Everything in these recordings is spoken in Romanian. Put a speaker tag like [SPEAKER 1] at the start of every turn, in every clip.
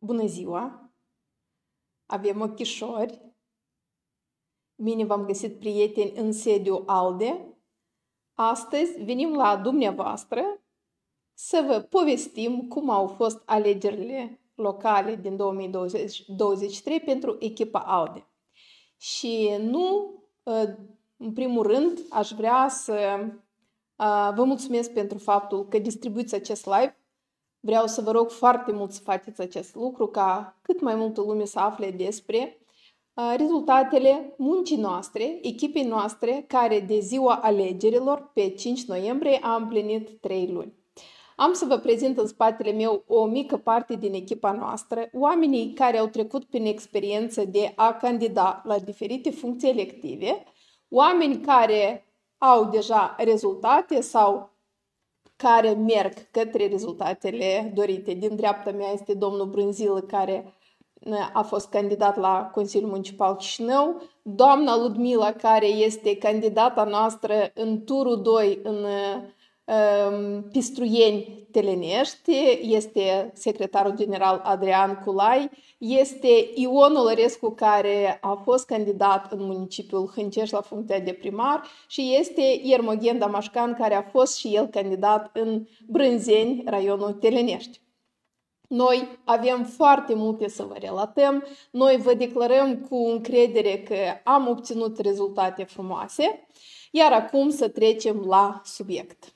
[SPEAKER 1] Bună ziua! Avem ochișori. Bine v-am găsit, prieteni, în sediu ALDE. Astăzi venim la dumneavoastră să vă povestim cum au fost alegerile locale din 2023 pentru echipa ALDE. Și nu, în primul rând, aș vrea să vă mulțumesc pentru faptul că distribuiți acest live. Vreau să vă rog foarte mult să faceți acest lucru ca cât mai multă lume să afle despre rezultatele muncii noastre, echipei noastre, care de ziua alegerilor, pe 5 noiembrie, a împlinit 3 luni. Am să vă prezint în spatele meu o mică parte din echipa noastră, oamenii care au trecut prin experiență de a candida la diferite funcții elective, oameni care au deja rezultate sau care merg către rezultatele dorite. Din dreapta mea este domnul Brânzilă, care a fost candidat la Consiliul Municipal Chișinău, doamna Ludmila, care este candidata noastră în turul 2 în Pistruieni Telenești, este secretarul general Adrian Culai, este Ion Olărescu, care a fost candidat în municipiul Hâncești la funcția de primar, și este Iermogen Damașcan, care a fost și el candidat în Brânzeni, raionul Telenești. Noi avem foarte multe să vă relatăm, noi vă declarăm cu încredere că am obținut rezultate frumoase, iar acum să trecem la subiect.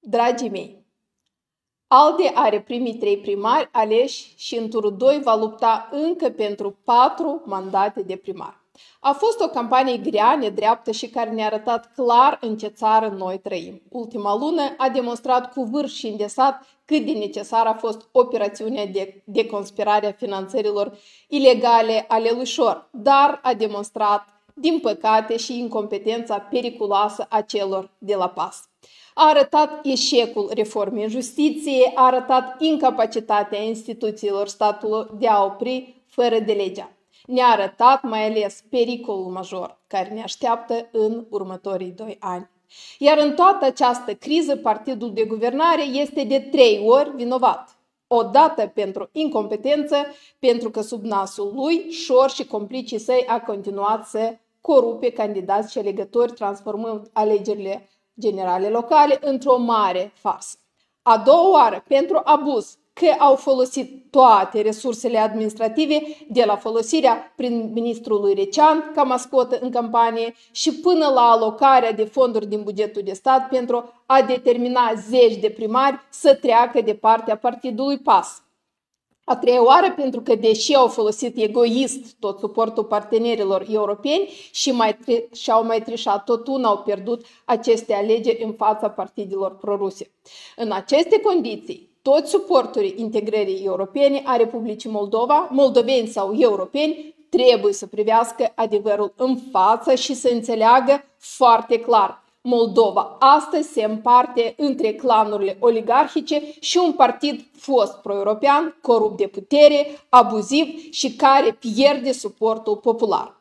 [SPEAKER 1] Dragii mei, ALDE are primii 3 primari aleși și în turul 2 va lupta încă pentru 4 mandate de primar. A fost o campanie grea, nedreaptă și care ne-a arătat clar în ce țară noi trăim. Ultima lună a demonstrat cu vârf și îndesat cât de necesară a fost operațiunea de deconspirare a finanțărilor ilegale ale lui Șor, dar a demonstrat, din păcate, și incompetența periculoasă a celor de la PAS. A arătat eșecul reformei în justiție, a arătat incapacitatea instituțiilor statului de a opri fără de legea. Ne-a arătat mai ales pericolul major care ne așteaptă în următorii 2 ani. Iar în toată această criză, partidul de guvernare este de 3 ori vinovat. Odată pentru incompetență, pentru că sub nasul lui, Șor și complicii săi a continuat să corupe candidați și alegători, transformând alegerile generale locale într-o mare farsă. A doua oară, pentru abuz, că au folosit toate resursele administrative, de la folosirea prim-ministrului Recean ca mascotă în campanie și până la alocarea de fonduri din bugetul de stat pentru a determina zeci de primari să treacă de partea partidului PAS. A treia oară, pentru că, deși au folosit egoist tot suportul partenerilor europeni și au mai trișat, tot una au pierdut aceste alegeri în fața partidelor proruse. În aceste condiții, toți suporturii integrării europene a Republicii Moldova, moldoveni sau europeni, trebuie să privească adevărul în față și să înțeleagă foarte clar. Moldova astăzi se împarte între clanurile oligarhice și un partid fost pro-european, corupt de putere, abuziv și care pierde suportul popular.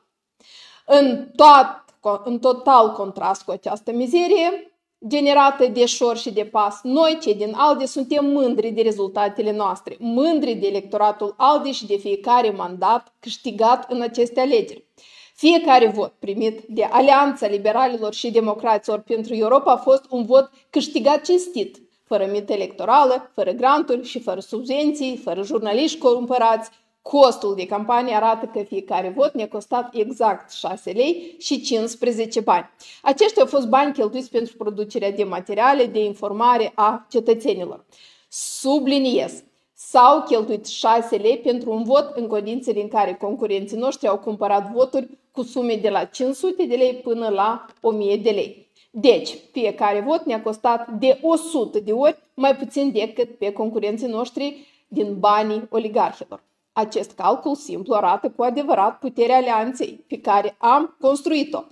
[SPEAKER 1] În total contrast cu această mizerie generată de Șor și de PAS, noi, cei din ALDE, suntem mândri de rezultatele noastre, mândri de electoratul ALDE și de fiecare mandat câștigat în aceste alegeri. Fiecare vot primit de Alianța Liberalilor și Democraților pentru Europa a fost un vot câștigat cinstit, fără mită electorală, fără granturi și fără subvenții, fără jurnaliști cumpărați. Costul de campanie arată că fiecare vot ne-a costat exact 6 lei și 15 bani. Aceștia au fost bani cheltuiți pentru producerea de materiale de informare a cetățenilor. Subliniez, s-au cheltuit 6 lei pentru un vot în condițiile în care concurenții noștri au cumpărat voturi cu sume de la 500 de lei până la 1000 de lei. Deci, fiecare vot ne-a costat de 100 de ori mai puțin decât pe concurenții noștri din banii oligarhilor. Acest calcul simplu arată cu adevărat puterea alianței pe care am construit-o.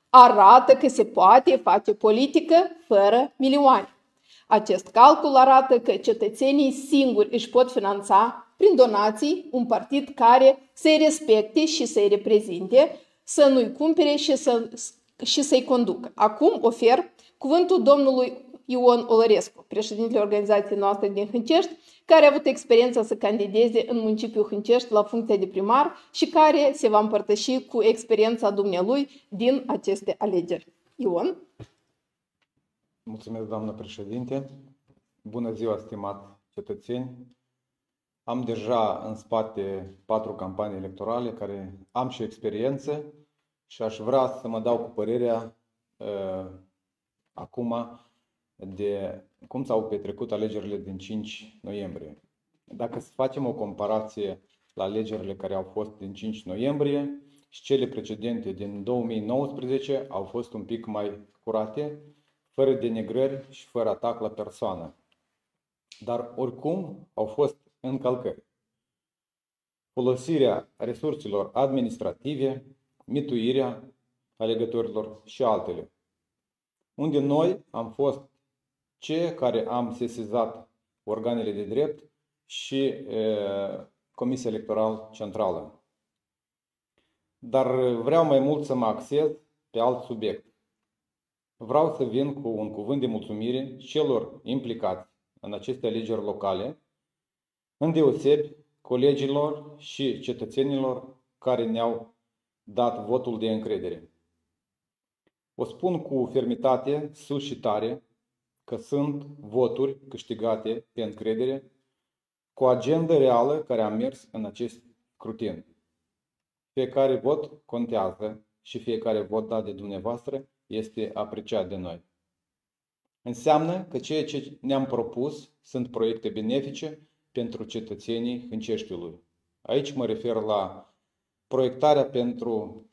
[SPEAKER 1] Arată că se poate face politică fără milioane. Acest calcul arată că cetățenii singuri își pot finanța prin donații un partid care să-i respecte și să-i reprezinte, să nu-i cumpere și să-i conducă. Acum ofer cuvântul domnului Ion Olărescu, președintele organizației noastre din Hâncești, care a avut experiența să candideze în municipiul Hâncești la funcția de primar și care se va împărtăși cu experiența dumnealui din aceste alegeri. Ion?
[SPEAKER 2] Mulțumesc, doamnă președinte. Bună ziua, stimați cetățeni. Am deja în spate 4 campanii electorale, care am și experiență și aș vrea să mă dau cu părerea acum de cum s-au petrecut alegerile din 5 noiembrie. Dacă să facem o comparație la alegerile care au fost din 5 noiembrie și cele precedente din 2019 au fost un pic mai curate, fără denigrări și fără atac la persoană. Dar oricum au fost încălcări. Folosirea resurselor administrative, mituirea alegătorilor și altele. Unde noi am fost cei care am sesizat organele de drept și Comisia Electorală Centrală. Dar vreau mai mult să mă axez pe alt subiect. Vreau să vin cu un cuvânt de mulțumire celor implicați în aceste alegeri locale, îndeosebi colegilor și cetățenilor care ne-au dat votul de încredere. O spun cu fermitate, sus și tare, că sunt voturi câștigate pe încredere, cu o agendă reală care a mers în acest scrutin. Fiecare vot contează și fiecare vot dat de dumneavoastră este apreciat de noi. Înseamnă că ceea ce ne-am propus sunt proiecte benefice pentru cetățenii Hânceștiului. Aici mă refer la proiectarea pentru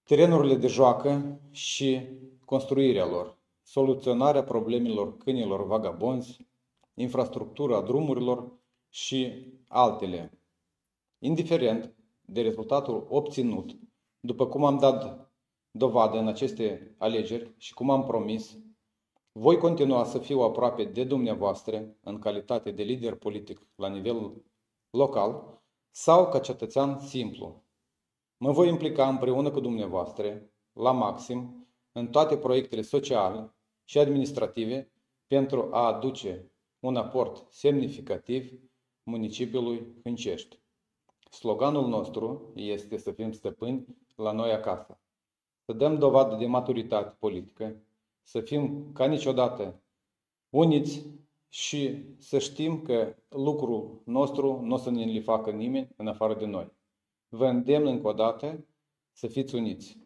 [SPEAKER 2] terenurile de joacă și construirea lor, soluționarea problemelor câinilor vagabonzi, infrastructura drumurilor și altele. Indiferent de rezultatul obținut, după cum am dat dovadă în aceste alegeri și cum am promis, voi continua să fiu aproape de dumneavoastră în calitate de lider politic la nivel local sau ca cetățean simplu. Mă voi implica împreună cu dumneavoastră la maxim în toate proiectele sociale și administrative pentru a aduce un aport semnificativ municipiului Hâncești. Sloganul nostru este să fim stăpâni la noi acasă, să dăm dovadă de maturitate politică, să fim ca niciodată uniți și să știm că lucrul nostru nu o să ne-l facă nimeni în afară de noi. Vă îndemn încă o dată să fiți uniți.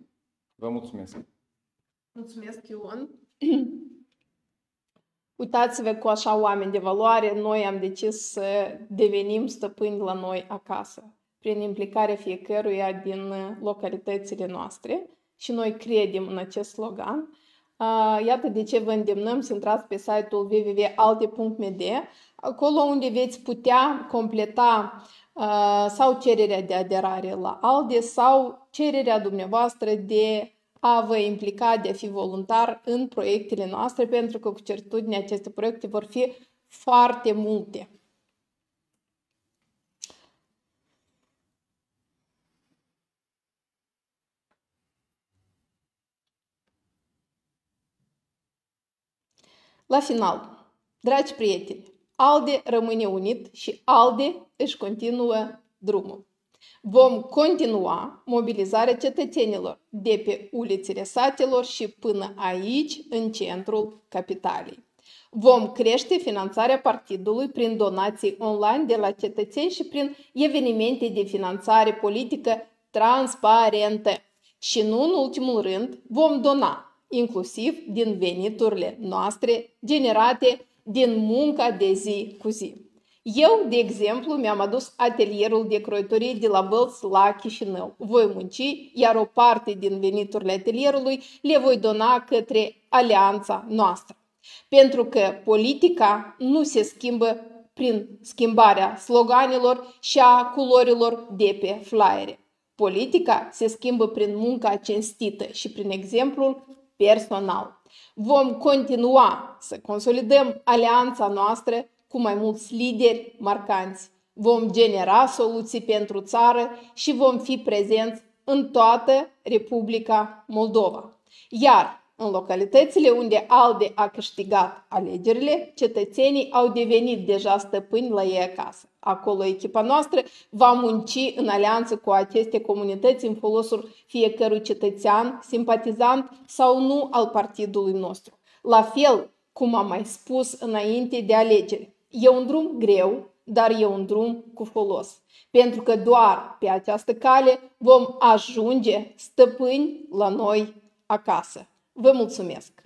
[SPEAKER 2] Vă mulțumesc!
[SPEAKER 1] Mulțumesc, Ion! Uitați-vă, cu așa oameni de valoare, noi am decis să devenim stăpâni la noi acasă, prin implicarea fiecăruia din localitățile noastre și noi credem în acest slogan. Iată de ce vă îndemnăm să intrați pe site-ul www.alte.md, acolo unde veți putea completa sau cererea de aderare la ALDE sau cererea dumneavoastră de a vă implica, de a fi voluntar în proiectele noastre, pentru că cu certitudine aceste proiecte vor fi foarte multe. La final, dragi prieteni, ALDE rămâne unit și ALDE își continuă drumul. Vom continua mobilizarea cetățenilor de pe ulițele satelor și până aici, în centrul capitalei. Vom crește finanțarea partidului prin donații online de la cetățeni și prin evenimente de finanțare politică transparentă. Și nu în ultimul rând, vom dona inclusiv din veniturile noastre generate din munca de zi cu zi. Eu, de exemplu, mi-am adus atelierul de croitorie de la Bălți la Chișinău. Voi munci, iar o parte din veniturile atelierului le voi dona către alianța noastră. Pentru că politica nu se schimbă prin schimbarea sloganelor și a culorilor de pe flyere. Politica se schimbă prin munca cinstită și prin exemplul personal. Vom continua să consolidăm alianța noastră cu mai mulți lideri marcanți. Vom genera soluții pentru țară și vom fi prezenți în toată Republica Moldova. Iar În localitățile unde ALDE a câștigat alegerile, cetățenii au devenit deja stăpâni la ei acasă. Acolo echipa noastră va munci în alianță cu aceste comunități în folosul fiecărui cetățean, simpatizant sau nu al partidului nostru. La fel cum am mai spus înainte de alegeri, e un drum greu, dar e un drum cu folos. Pentru că doar pe această cale vom ajunge stăpâni la noi acasă. Vă mulțumesc!